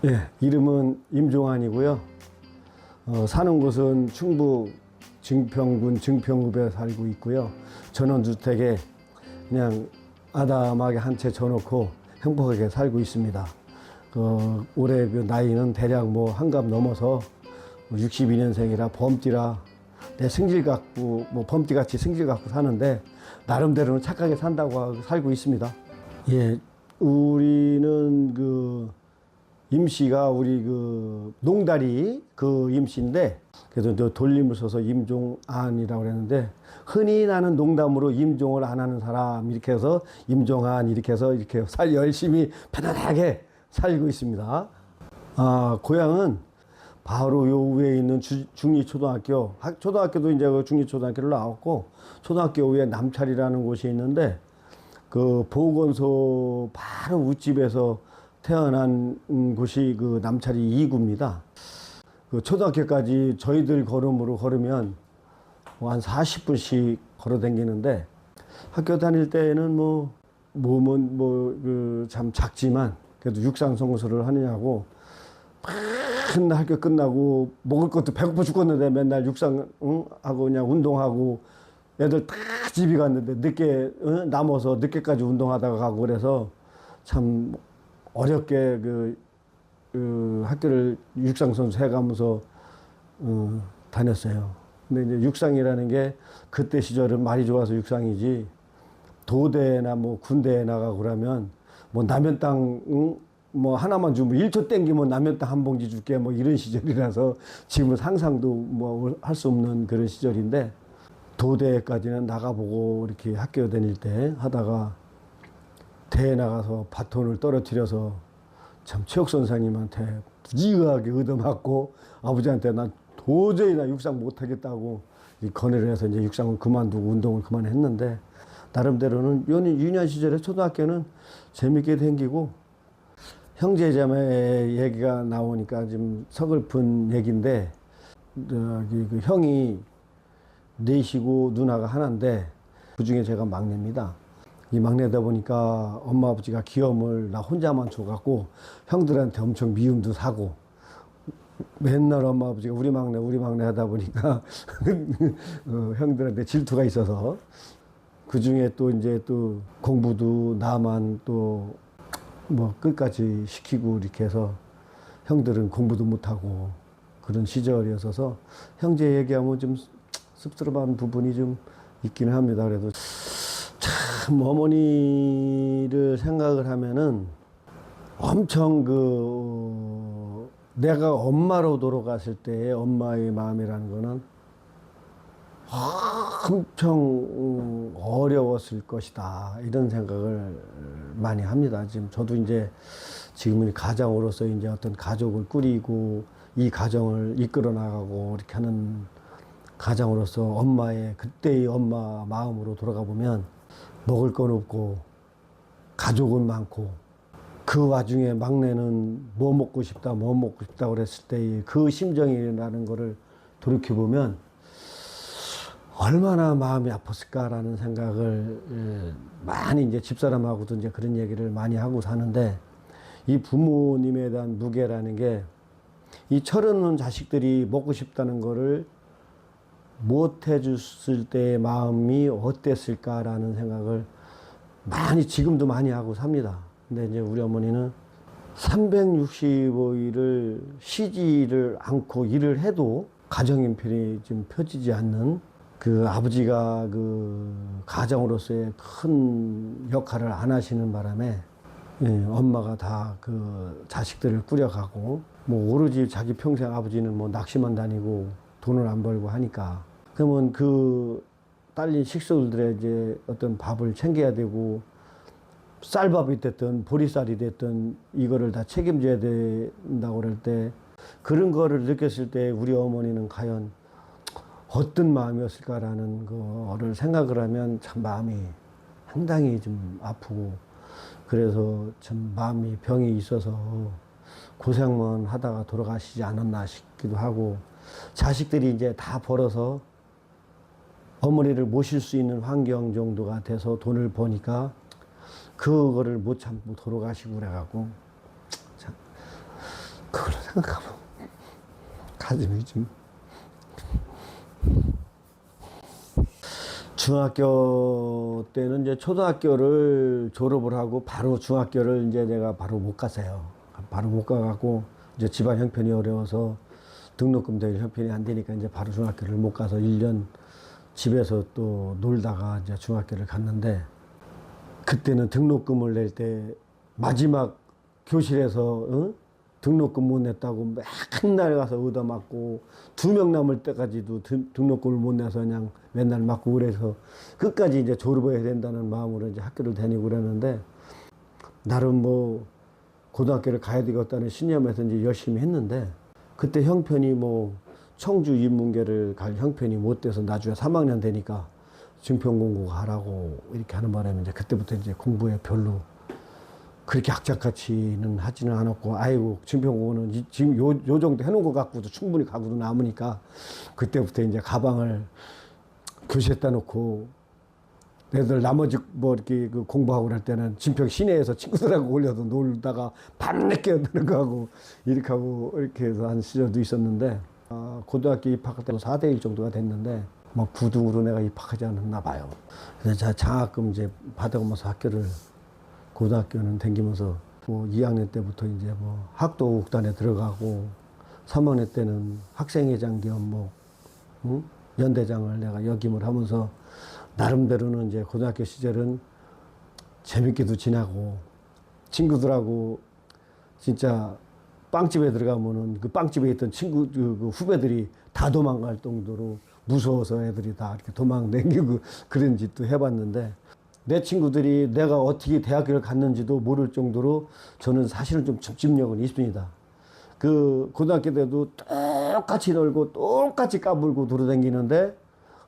예, 이름은 임종환이고요. 사는 곳은 충북 증평군 증평읍에 살고 있고요. 전원주택에 그냥 아담하게 한 채 져놓고 행복하게 살고 있습니다. 올해 그 나이는 대략 뭐 한갑 넘어서 62년생이라 범띠라 내 승질 갖고 뭐 범띠 같이 승질 갖고 사는데 나름대로는 착하게 산다고 하고 살고 있습니다. 예, 우리는 그 임씨가 우리 그 농다리 그 임씨인데 그래서 저 돌림을 써서 임종안이라고 그랬는데 흔히 나는 농담으로 임종을 안 하는 사람 이렇게 해서 임종안 이렇게 해서 이렇게 열심히 편안하게 살고 있습니다. 고향은 바로 요 위에 있는 중리초등학교, 초등학교도 이제 그 중리초등학교를 나왔고 초등학교 위에 남찰이라는 곳이 있는데 그 보건소 바로 윗집에서 태어난 곳이 그 남찰이 2구입니다. 그 초등학교까지 저희들 걸음으로 걸으면 뭐 한 40분씩 걸어 다니는데 학교 다닐 때는 뭐 몸은 뭐 그 참 작지만 그래도 육상선수를 하느냐고 맨날 학교 끝나고 먹을 것도 배고파 죽겠는데 맨날 육상 하고 그냥 운동하고 애들 다 집이 갔는데 늦게 남아서 늦게까지 운동하다가 가고 그래서 참 어렵게 그 학교를 육상선수 해가면서 다녔어요. 근데 이제 육상이라는 게 그때 시절은 말이 좋아서 육상이지 도대나 뭐 군대에 나가고 그러면 뭐 남의 땅 뭐 하나만 주면 1초 땡기면 남의 땅 한 봉지 줄게 뭐 이런 시절이라서 지금은 상상도 뭐 할 수 없는 그런 시절인데 도대까지는 나가보고 이렇게 학교 다닐 때 하다가 대회 나가서 바톤을 떨어뜨려서 참 체육선생님한테 부지하게 얻어맞고 아버지한테 난 도저히 나 육상 못하겠다고 건의를 해서 이제 육상을 그만두고 운동을 그만했는데 나름대로는 유년 시절에 초등학교는 재밌게 댕기고 형제자매 얘기가 나오니까 좀 서글픈 얘기인데 그 형이 넷이고 누나가 하나인데 그중에 제가 막내입니다. 이 막내다 보니까 엄마 아버지가 기염을 나 혼자만 줘갖고 형들한테 엄청 미움도 사고 맨날 엄마 아버지가 우리 막내 하다 보니까 형들한테 질투가 있어서 그 중에 또 이제 또 공부도 나만 또 뭐 끝까지 시키고 이렇게 해서 형들은 공부도 못하고 그런 시절이었어서 형제 얘기하면 좀 씁쓸한 부분이 좀 있기는 합니다. 그래도 참 어머니를 생각을 하면은 엄청 내가 엄마로 돌아갔을 때의 엄마의 마음이라는 거는 엄청 어려웠을 것이다 이런 생각을 많이 합니다. 지금 저도 이제 지금은 가장으로서 이제 어떤 가족을 꾸리고 이 가정을 이끌어 나가고 이렇게 하는 가장으로서 엄마의 그때의 엄마 마음으로 돌아가 보면 먹을 건 없고 가족은 많고 그 와중에 막내는 뭐 먹고 싶다 그랬을 때의 그 심정이라는 거를 돌이켜 보면 얼마나 마음이 아팠을까라는 생각을 많이 이제 집사람하고도 이제 그런 얘기를 많이 하고 사는데 이 부모님에 대한 무게라는 게 이 철없는 자식들이 먹고 싶다는 거를 못 해줬을 때의 마음이 어땠을까라는 생각을 많이 지금도 많이 하고 삽니다. 근데 이제 우리 어머니는 365일을 쉬지를 않고 일을 해도 가정 형편이 좀 펴지지 않는 그 아버지가 그 가정으로서의 큰 역할을 안 하시는 바람에 엄마가 다 그 자식들을 꾸려가고 뭐 오로지 자기 평생 아버지는 뭐 낚시만 다니고 돈을 안 벌고 하니까 그러면 그 딸린 식구들의 이제 어떤 밥을 챙겨야 되고 쌀밥이 됐든 보리쌀이 됐든 이거를 다 책임져야 된다고 그럴 때 그런 거를 느꼈을 때 우리 어머니는 과연 어떤 마음이었을까라는 거를 생각을 하면 참 마음이 상당히 좀 아프고 그래서 참 마음이 병이 있어서 고생만 하다가 돌아가시지 않았나 싶기도 하고 자식들이 이제 다 벌어서 어머니를 모실 수 있는 환경 정도가 돼서 돈을 버니까 그거를 못 참고 돌아가시고 그래갖고 참 그걸 생각하면 가슴이 좀. 중학교 때는 이제 초등학교를 졸업을 하고 바로 중학교를 이제 내가 바로 못 갔어요. 바로 못 가갖고 이제 집안 형편이 어려워서 등록금 될 형편이 안 되니까 이제 바로 중학교를 못 가서 1년 집에서 또 놀다가 이제 중학교를 갔는데, 그때는 등록금을 낼 때 마지막 교실에서 등록금 못 냈다고 맨날 가서 얻어맞고 2명 남을 때까지도 등록금을 못 내서 그냥 맨날 맞고 그래서 끝까지 이제 졸업해야 된다는 마음으로 이제 학교를 다니고 그랬는데, 나름 뭐 고등학교를 가야 되겠다는 신념에서 이제 열심히 했는데, 그때 형편이 뭐 청주 인문계를 갈 형편이 못 돼서 나중에 3학년 되니까 증평공고 가라고 이렇게 하는 바람에 이제 그때부터 이제 공부에 별로 그렇게 악착같이는 하지는 않았고, 아이고 증평공고는 지금 요 정도 해놓은 거 갖고도 충분히 가고도 남으니까 그때부터 이제 가방을 교실에다 놓고, 애들 나머지 뭐 이렇게 그 공부하고 그럴 때는 진평 시내에서 친구들하고 올려서 놀다가 밤늦게 들어가고 이렇게 하고 이렇게 해서 한 시절도 있었는데, 고등학교 입학할 때도 4대1 정도가 됐는데 뭐 부등으로 내가 입학하지 않았나 봐요. 그래서 장학금 이제 받아가면서 학교를, 고등학교는 다니면서 뭐 2학년 때부터 이제 뭐 학도국단에 들어가고, 3학년 때는 학생회장 겸 뭐 연대장을 내가 역임을 하면서 나름대로는 이제 고등학교 시절은 재밌게도 지나고, 친구들하고 진짜 빵집에 들어가면은 그 빵집에 있던 친구, 그 후배들이 다 도망갈 정도로 무서워서 애들이 다 이렇게 도망다니고 그런 짓도 해봤는데, 내 친구들이 내가 어떻게 대학교를 갔는지도 모를 정도로 저는 사실은 좀 집중력은 있습니다. 그 고등학교 때도 똑같이 놀고 똑같이 까불고 돌아다니는데,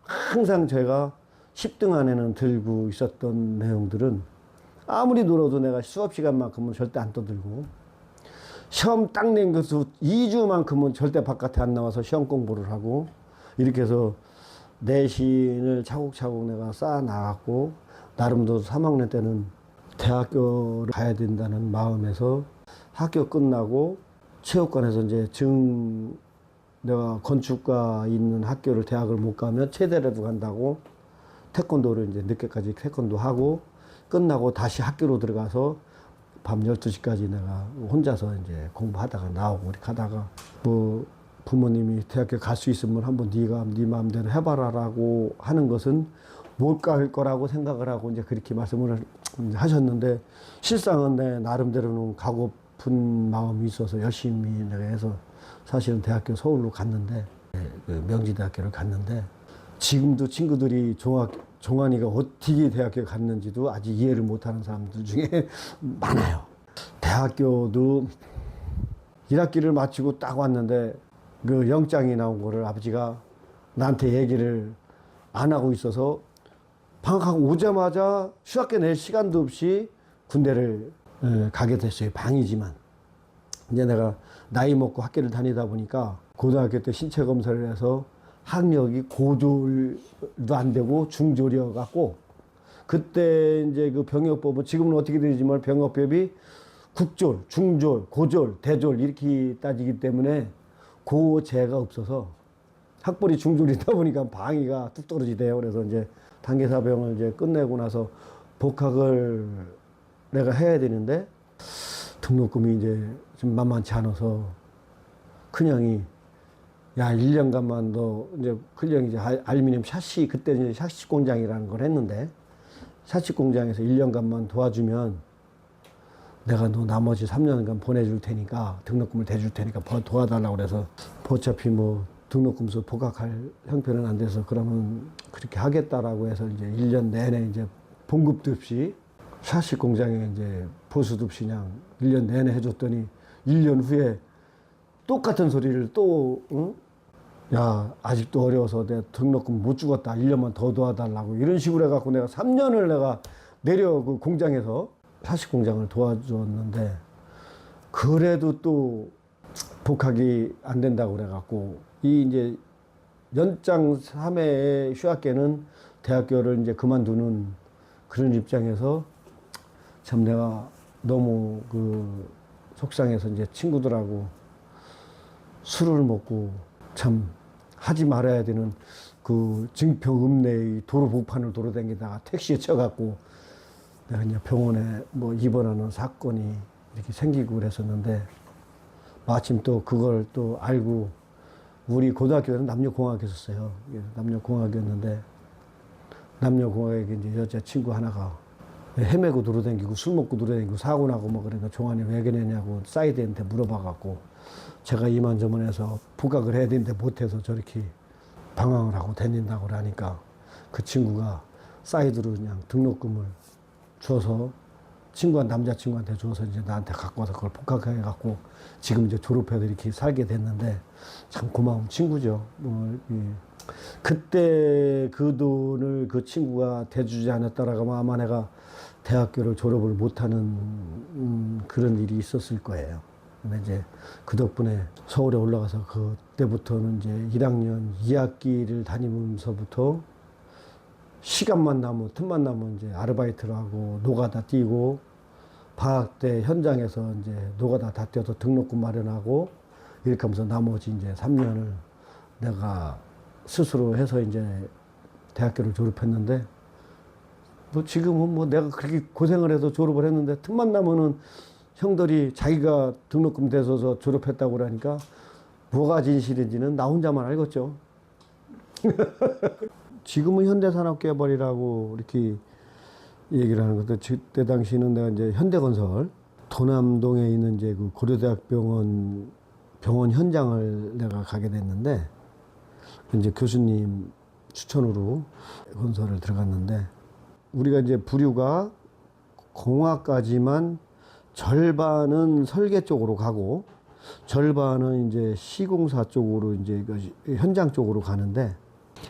항상 제가 10등 안에는 들고 있었던 내용들은, 아무리 놀아도 내가 수업 시간만큼은 절대 안 떠들고, 시험 딱 낸 것도 2주만큼은 절대 바깥에 안 나와서 시험 공부를 하고, 이렇게 해서 내신을 차곡차곡 내가 쌓아 나갔고, 나름대로 3학년 때는 대학교를 가야 된다는 마음에서 학교 끝나고 체육관에서 이제 내가 건축과 있는 학교를 대학을 못 가면 체대라도 간다고 태권도를 이제 늦게까지 태권도 하고, 끝나고 다시 학교로 들어가서 밤 12시까지 내가 혼자서 이제 공부하다가 나오고 이렇게 하다가, 뭐 부모님이 대학교 갈 수 있으면 한번 네가 네 마음대로 해봐라라고 하는 것은 못 갈 거라고 생각을 하고 이제 그렇게 말씀을 하셨는데, 실상은 내 나름대로는 가고픈 마음이 있어서 열심히 내가 해서 사실은 대학교 서울로 갔는데, 그 명지대학교를 갔는데, 지금도 친구들이 종환이가 어떻게 대학교 갔는지도 아직 이해를 못하는 사람들 중에 많아요. 대학교도 1학기를 마치고 딱 왔는데 그 영장이 나온 거를 아버지가 나한테 얘기를 안 하고 있어서, 방학하고 오자마자 휴학기 낼 시간도 없이 군대를 가게 됐어요. 방이지만. 이제 내가 나이 먹고 학교를 다니다 보니까 고등학교 때 신체 검사를 해서 학력이 고졸도 안 되고 중졸이어 갖고, 그때 이제 그 병역법은 지금은 어떻게 되지만 병역법이 국졸, 중졸, 고졸, 대졸 이렇게 따지기 때문에 고제가 없어서 학벌이 중졸이다 보니까 방위가 뚝 떨어지대요. 그래서 이제 단계사병을 이제 끝내고 나서 복학을 내가 해야 되는데, 등록금이 이제 좀 만만치 않아서 큰형이, 야, 1년간만 너 이제 큰형이 이제 알루미늄 샤시, 그때 이제 샤시 공장이라는 걸 했는데, 샤시 공장에서 1년간만 도와주면 내가 너 나머지 3년간 보내줄 테니까, 등록금을 대줄 테니까 도와달라고 그래서, 어차피 뭐 등록금서 복학할 형편은 안 돼서 그러면 그렇게 하겠다라고 해서 이제 1년 내내 이제 봉급도 없이 샤시 공장에 이제 보수도 없이 그냥 1년 내내 해줬더니, 1년 후에 똑같은 소리를 또, 응? 야, 아직도 어려워서 내가 등록금 못 주겠다. 1년만 더 도와달라고. 이런 식으로 해갖고 내가 3년을 내가 내려 그 공장에서 샤시 공장을 도와줬는데, 그래도 또 복학이 안 된다고 그래갖고, 이 이제 연장 3회의 휴학계는 대학교를 이제 그만두는 그런 입장에서 참 내가 너무 그 속상해서 이제 친구들하고 술을 먹고 참 하지 말아야 되는 그 증평 읍내의 도로 복판을 돌아다니다가 택시에 쳐갖고 내가 이제 병원에 뭐 입원하는 사건이 이렇게 생기고 그랬었는데 마침 또 그걸 또 알고 우리 고등학교는 남녀공학이었어요. 남녀공학이었는데 남녀공학에 이제 여자친구 하나가 헤매고 돌아다니고 술 먹고 돌아다니고 사고 나고 뭐 그러니까 종환이 왜 그러냐고 사이드한테 물어봐갖고 제가 이만저만해서 부각을 해야 되는데 못해서 저렇게 방황을 하고 다닌다고 하니까 그 친구가 사이드로 그냥 등록금을 줘서 남자친구한테 줘서 이제 나한테 갖고 와서 그걸 복학해갖고 지금 이제 졸업해서 이렇게 살게 됐는데 참 고마운 친구죠. 그때 그 돈을 그 친구가 대주지 않았다라고 하면 아마 내가 대학교를 졸업을 못하는 그런 일이 있었을 거예요. 근데 이제 그 덕분에 서울에 올라가서 그때부터는 이제 1학년 2학기를 다니면서부터 시간만 나면 틈만 나면 이제 아르바이트를 하고 노가다 뛰고 방학 때 현장에서 이제 노가다 다 뛰어서 등록금 마련하고 이렇게 하면서 나머지 이제 3년을 내가 스스로 해서 이제 대학교를 졸업했는데 뭐 지금은 뭐 내가 그렇게 고생을 해서 졸업을 했는데 틈만 나면은 형들이 자기가 등록금 대서서 졸업했다고 그러니까 뭐가 진실인지는 나 혼자만 알겠죠. 지금은 현대산업개발이라고 이렇게 얘기를 하는 것도 그때 당시는 내가 이제 현대건설 도남동에 있는 이제 그 고려대학 병원 현장을 내가 가게 됐는데 이제 교수님 추천으로 건설을 들어갔는데 우리가 이제 부류가 공학까지만 절반은 설계 쪽으로 가고 절반은 이제 시공사 쪽으로 이제 현장 쪽으로 가는데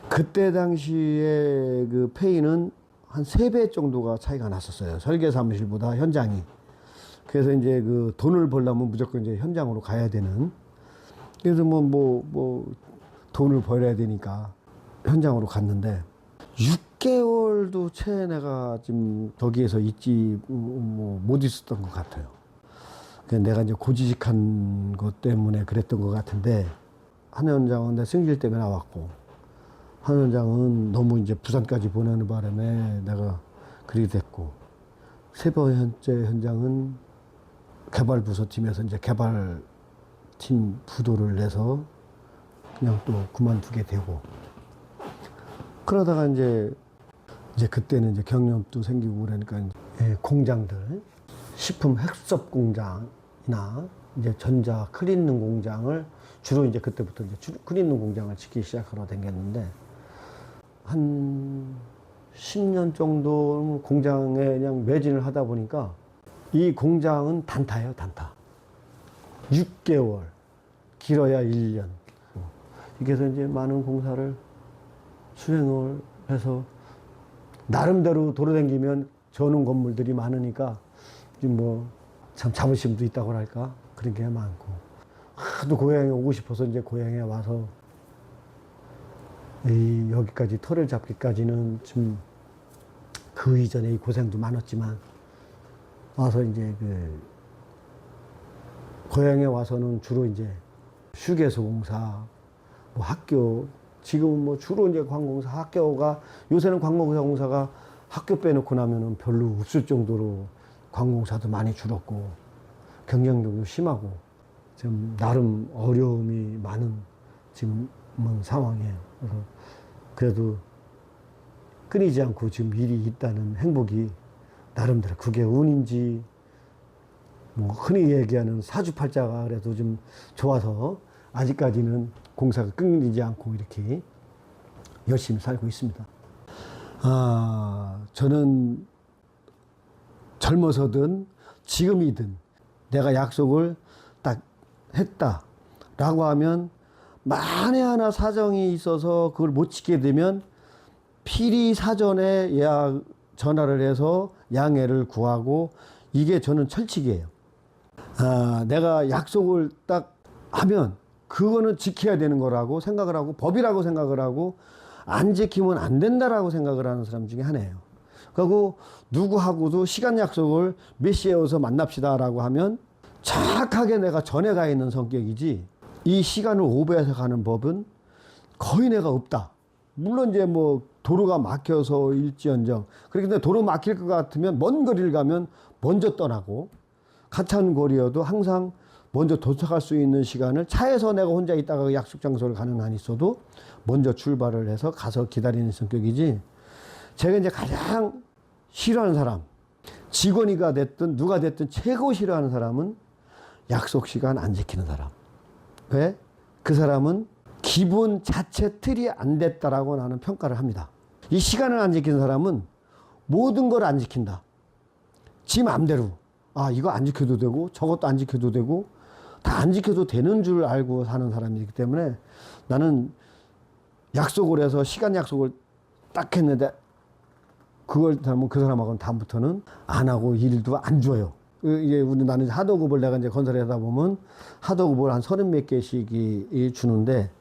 그때 당시에 그 페이는 한 3배 정도가 차이가 났었어요. 설계 사무실보다 현장이. 그래서 이제 그 돈을 벌려면 무조건 이제 현장으로 가야 되는. 그래서 뭐 돈을 벌어야 되니까 현장으로 갔는데 6개월도 채 내가 지금 거기에서 있지 못 있었던 것 같아요. 내가 이제 고지식한 것 때문에 그랬던 것 같은데 한 현장은 내 승질 때문에 나왔고 한 현장은 너무 이제 부산까지 보내는 바람에 내가 그렇게 됐고 세 번째 현장은 개발부서팀에서 이제 개발팀 부도를 내서 그냥 또 그만두게 되고 그러다가 이제 그때는 이제 경력도 생기고 그러니까 공장들 식품 핵섭 공장이나 이제 전자 클린룸 공장을 주로 이제 그때부터 이제 클린룸 공장을 짓기 시작하러 다녔는데 한 10년 정도 공장에 그냥 매진을 하다 보니까 이 공장은 단타예요, 단타. 6개월, 길어야 1년. 이렇게 해서 이제 많은 공사를 수행을 해서 나름대로 돌아다니면 저는 건물들이 많으니까 좀 참 자부심도 있다고 할까 그런 게 많고 하도 고향에 오고 싶어서 이제 고향에 와서 여기까지 터를 잡기까지는 좀 그 이전에 이 고생도 많았지만 와서 이제 고향에 와서는 주로 이제 휴게소 공사, 뭐 학교, 지금은 주로 이제 관공사 학교가 요새는 관공사 공사가 학교 빼놓고 나면은 별로 없을 정도로 관공사도 많이 줄었고 경쟁력도 심하고 지금 나름 어려움이 많은 지금은 상황이에요. 그래도 끊이지 않고 지금 일이 있다는 행복이 나름대로 그게 운인지 뭐 흔히 얘기하는 사주팔자가 그래도 좀 좋아서 아직까지는 공사가 끊이지 않고 이렇게 열심히 살고 있습니다. 저는 젊어서든 지금이든 내가 약속을 딱 했다라고 하면 만에 하나 사정이 있어서 그걸 못 지키게 되면 필히 사전에 예약 전화를 해서 양해를 구하고 이게 저는 철칙이에요. 내가 약속을 딱 하면 그거는 지켜야 되는 거라고 생각을 하고 법이라고 생각을 하고 안 지키면 안 된다라고 생각을 하는 사람 중에 하나예요. 그리고 누구하고도 시간 약속을 몇 시에 와서 만납시다라고 하면 정확하게 내가 전에 가 있는 성격이지 이 시간을 오버해서 가는 법은 거의 내가 없다. 물론 이제 뭐 도로가 막혀서 일지언정. 그런데 도로 막힐 것 같으면 먼 거리를 가면 먼저 떠나고, 가찬 거리여도 항상 먼저 도착할 수 있는 시간을 차에서 내가 혼자 있다가 약속 장소를 가는 한이 있어도 먼저 출발을 해서 가서 기다리는 성격이지. 제가 이제 가장 싫어하는 사람, 직원이가 됐든 누가 됐든 최고 싫어하는 사람은 약속 시간 안 지키는 사람. 왜? 그 사람은 기본 자체 틀이 안 됐다라고 나는 평가를 합니다. 이 시간을 안 지키는 사람은 모든 걸 안 지킨다. 지 맘대로. 아, 이거 안 지켜도 되고 저것도 안 지켜도 되고 다 안 지켜도 되는 줄 알고 사는 사람이기 때문에 나는 약속을 해서 시간 약속을 딱 했는데 그걸 하면 그 사람하고는 다음부터는 안 하고 일도 안 줘요. 이게 나는 하도급을 내가 이제 건설에 하다 보면 하도급을 한 30몇 개씩 주는데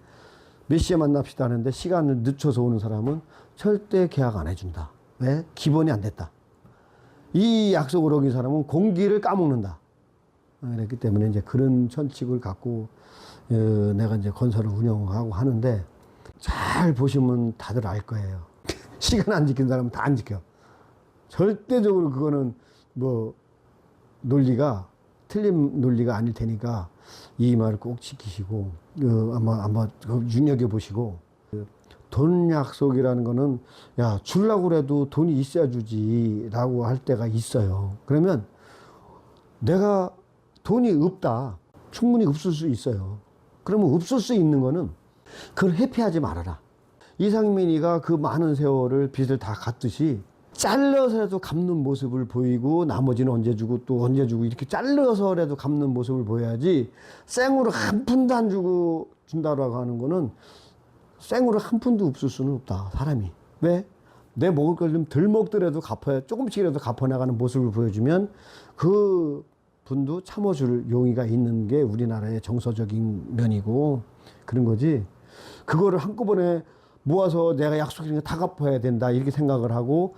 몇 시에 만납시다 하는데 시간을 늦춰서 오는 사람은 절대 계약 안 해준다. 왜? 기본이 안 됐다. 이 약속을 어긴 사람은 공기를 까먹는다. 그랬기 때문에 이제 그런 천칙을 갖고 내가 이제 건설을 운영하고 하는데 잘 보시면 다들 알 거예요. 시간 안 지킨 사람은 다 안 지켜. 절대적으로 그거는 뭐 논리가 틀린 논리가 아닐 테니까 이 말을 꼭 지키시고 아마 눈여겨 보시고 돈 약속이라는 거는 야 주려고 그래도 돈이 있어야 주지라고 할 때가 있어요. 그러면 내가 돈이 없다. 충분히 없을 수 있어요. 그러면 없을 수 있는 거는 그걸 회피하지 말아라. 이상민이가 그 많은 세월을 빚을 다 갚듯이 잘라서라도 갚는 모습을 보이고 나머지는 언제 주고 또 언제 주고 이렇게 잘라서라도 갚는 모습을 보여야지 생으로 한 푼도 안 주고 준다라고 하는 거는 생으로 한 푼도 없을 수는 없다. 사람이. 왜? 내 먹을 걸 좀 덜 먹더라도 갚아야 조금씩이라도 갚아나가는 모습을 보여주면 그 분도 참아줄 용의가 있는 게 우리나라의 정서적인 면이고 그런 거지. 그거를 한꺼번에 모아서 내가 약속한 거 다 갚아야 된다 이렇게 생각을 하고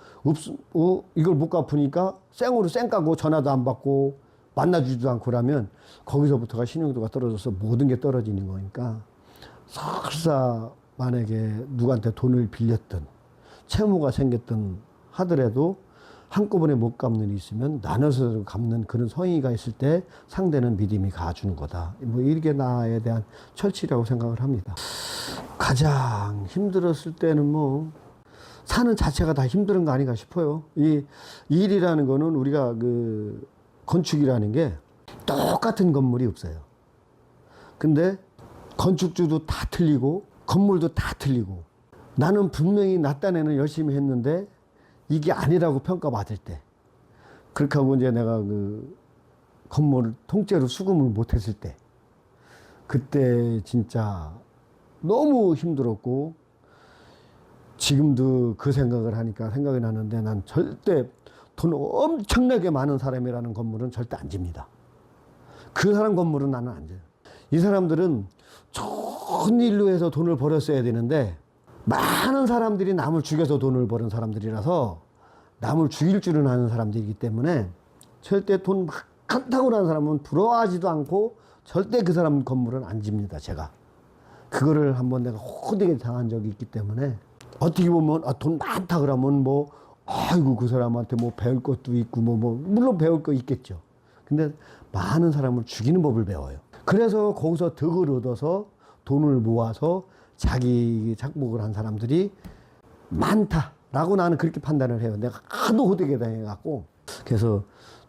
이걸 못 갚으니까 생으로 쌩 까고 전화도 안 받고 만나주지도 않고 그러면 거기서부터가 신용도가 떨어져서 모든 게 떨어지는 거니까 설사 만약에 누구한테 돈을 빌렸든 채무가 생겼든 하더라도 한꺼번에 못 갚는 일이 있으면 나눠서 갚는 그런 성의가 있을 때 상대는 믿음이 가주는 거다. 뭐 이게 나에 대한 철칙이라고 생각을 합니다. 가장 힘들었을 때는 뭐 사는 자체가 다 힘든 거 아닌가 싶어요. 이 일이라는 거는 우리가 그 건축이라는 게 똑같은 건물이 없어요. 근데 건축주도 다 틀리고 건물도 다 틀리고 나는 분명히 나 딴에는 열심히 했는데 이게 아니라고 평가받을 때 그렇게 하고 이제 내가 그 건물을 통째로 수금을 못했을 때 그때 진짜 너무 힘들었고 지금도 그 생각을 하니까 생각이 나는데 난 절대 돈 엄청나게 많은 사람이라는 건물은 절대 안 집니다. 그 사람 건물은 나는 안 져요. 이 사람들은 좋은 일로 해서 돈을 벌었어야 되는데 많은 사람들이 남을 죽여서 돈을 버는 사람들이라서 남을 죽일 줄은 아는 사람들이기 때문에 절대 돈 막 많다고 하는 사람은 부러워하지도 않고 절대 그 사람 건물은 안 집니다. 제가 그거를 한번 내가 호되게 당한 적이 있기 때문에 어떻게 보면 돈 많다 그러면 뭐 아이고 그 사람한테 뭐 배울 것도 있고 뭐 물론 배울 거 있겠죠. 근데 많은 사람을 죽이는 법을 배워요. 그래서 거기서 덕을 얻어서 돈을 모아서 자기 착복을 한 사람들이 많다라고 나는 그렇게 판단을 해요. 내가 하도 호되게 당해갖고. 그래서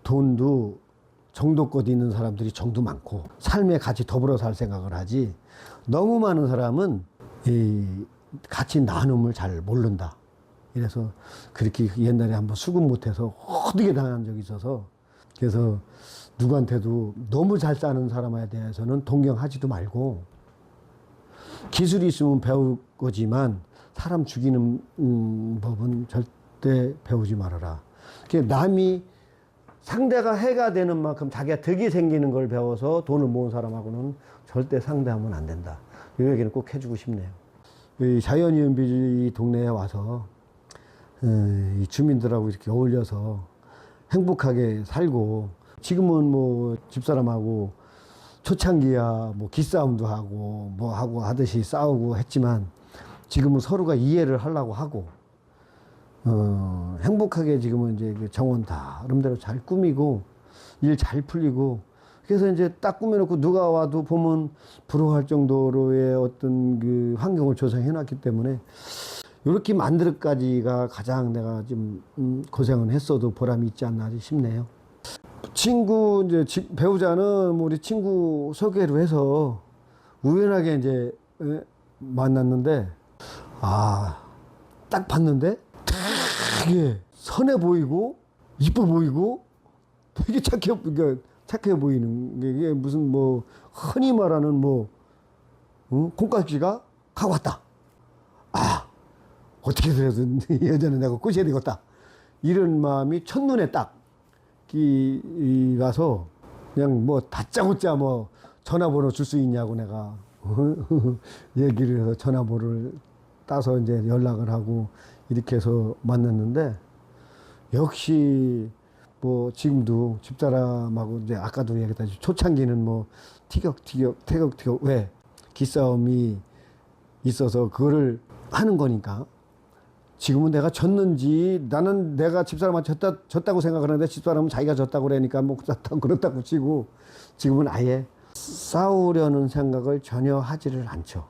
돈도 정도껏 있는 사람들이 정도 많고 삶에 같이 더불어 살 생각을 하지 너무 많은 사람은 이 같이 나눔을 잘 모른다. 이래서 그렇게 옛날에 한번 수급 못해서 호되게 당한 적이 있어서 그래서 누구한테도 너무 잘 사는 사람에 대해서는 동경하지도 말고 기술이 있으면 배울 거지만 사람 죽이는 법은 절대 배우지 말아라. 남이 상대가 해가 되는 만큼 자기가 덕이 생기는 걸 배워서 돈을 모은 사람하고는 절대 상대하면 안 된다. 이 얘기는 꼭 해주고 싶네요. 이 자연이은비 동네에 와서 이 주민들하고 이렇게 어울려서 행복하게 살고 지금은 뭐 집사람하고 초창기야 뭐 기싸움도 하고 뭐 하고 하듯이 싸우고 했지만 지금은 서로가 이해를 하려고 하고 행복하게 지금은 이제 그 정원 다 나름대로 잘 꾸미고 일 잘 풀리고 그래서 이제 딱 꾸며놓고 누가 와도 보면 부러워할 정도로의 어떤 그 환경을 조성해 놨기 때문에 이렇게 만들기까지가 가장 내가 좀 고생은 했어도 보람이 있지 않나 싶네요. 친구 이제 배우자는 뭐 우리 친구 소개로 해서 우연하게 이제 만났는데 딱 봤는데 되게 선해 보이고 이뻐 보이고 되게 착해 보이는 게 이게 무슨 뭐 흔히 말하는 뭐 콩깍지가 가고 왔다. 어떻게든 해서 여자는 내가 꼬셔야 되겠다. 이런 마음이 첫눈에 딱 와서 그냥 뭐 다짜고짜 뭐 전화번호 줄 수 있냐고 내가 얘기를 해서 전화번호를 따서 이제 연락을 하고 이렇게 해서 만났는데 역시 뭐 지금도 집사람하고 이제 아까도 얘기했다시피 초창기는 뭐 티격태격 왜 기싸움이 있어서 그거를 하는 거니까 지금은 내가 졌는지 나는 내가 집사람한테 졌다고 생각하는데 집사람은 자기가 졌다고 그러니까 뭐 그렇다고 치고 지금은 아예 싸우려는 생각을 전혀 하지를 않죠.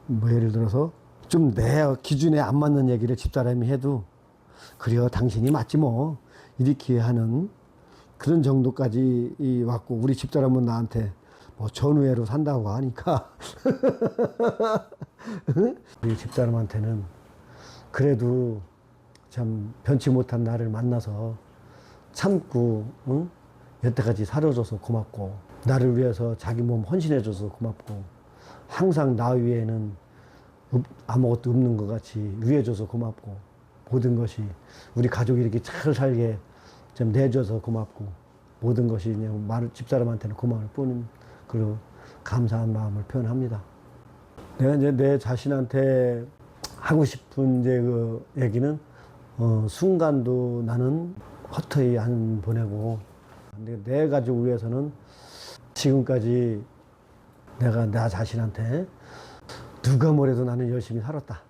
뭐 예를 들어서 좀 내 기준에 안 맞는 얘기를 집사람이 해도 그래요 당신이 맞지 뭐 이렇게 하는 그런 정도까지 왔고 우리 집사람은 나한테 뭐 전우애로 산다고 하니까 우리 집사람한테는 그래도 참 변치 못한 나를 만나서 참고 여태까지 살아줘서 고맙고 나를 위해서 자기 몸 헌신해줘서 고맙고 항상 나 위에는 아무것도 없는 것 같이 위해줘서 고맙고 모든 것이 우리 가족이 이렇게 잘 살게 좀 내줘서 고맙고 모든 것이 그냥 집사람한테는 고마울 뿐인 그리고 감사한 마음을 표현합니다. 내가 이제 내 자신한테 하고 싶은 이제 그 얘기는 순간도 나는 헛되이 안 보내고 내 가족을 위해서는 지금까지 내가 나 자신한테 누가 뭐래도 나는 열심히 살았다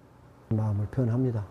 마음을 표현합니다.